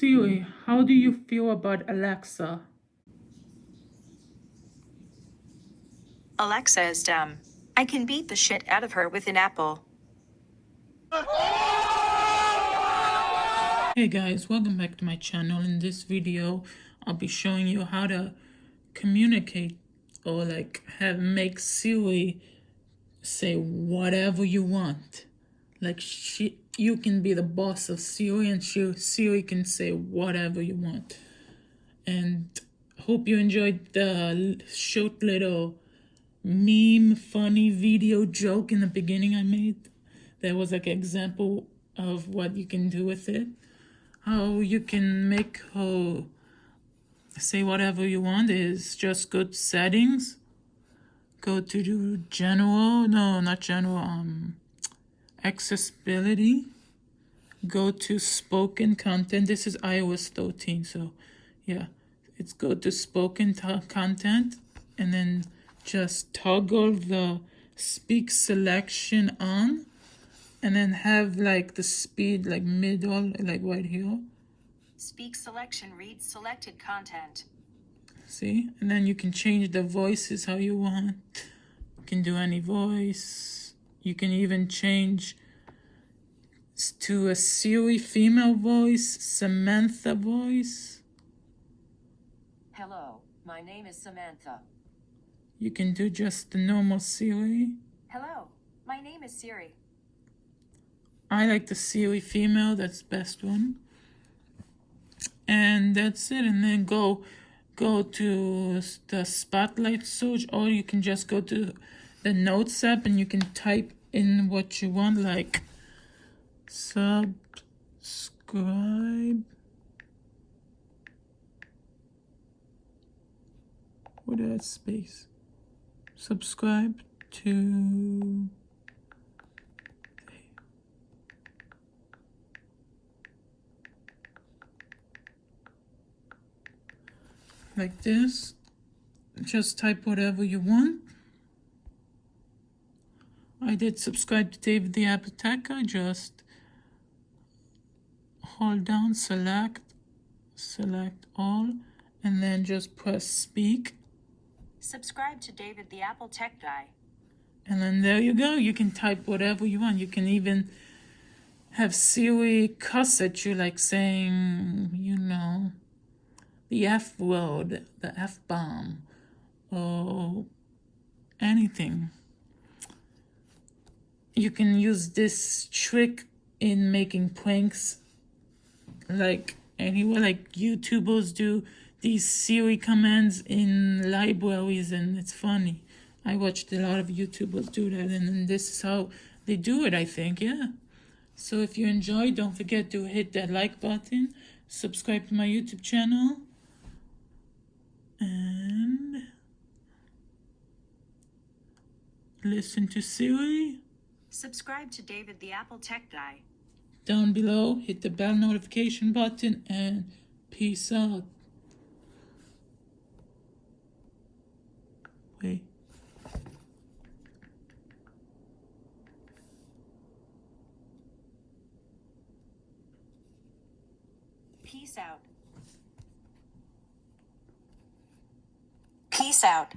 Siri, how do you feel about Alexa? Alexa is dumb. I can beat the shit out of her with an apple. Hey guys, welcome back to my channel. In this video, I'll be showing you how to communicate or make Siri say whatever you want. You can be the boss of Siri and Siri can say whatever you want. And hope you enjoyed the short little meme funny video joke in the beginning I made. There was like an example of what you can do with it. How you can make her say whatever you want is just go to settings, go to general, no, not general, accessibility, go to spoken content. This is iOS 13, so yeah, it's go to spoken content and then just toggle the speak selection on and then have like the speed like middle, like right here. Speak selection reads selected content. See? And then you can change the voices how you want. You can do any voice. You can even change to a Siri female voice, Samantha voice. Hello, my name is Samantha. You can do just the normal Siri. Hello, my name is Siri. I like the Siri female, that's the best one. And that's it. And then go to the spotlight search, or you can just go to the notes app and you can type in what you want, like subscribe without space. Subscribe to like this. Just type whatever you want. I did subscribe to David the Apple Tech Guy. Just hold down, select all, and then just press speak. Subscribe to David the Apple Tech Guy. And then there you go. You can type whatever you want. You can even have Siri cuss at you, like saying, you know, the F word, the F bomb, or anything. You can use this trick in making pranks, like anywhere, like YouTubers do these Siri commands in libraries, and it's funny. I watched a lot of YouTubers do that, and then this is how they do it, I think, yeah. So if you enjoyed, don't forget to hit that like button, subscribe to my YouTube channel, and listen to Siri. Subscribe to David the Apple Tech Guy. Down below, hit the bell notification button, and peace out. Wait. Peace out. Peace out.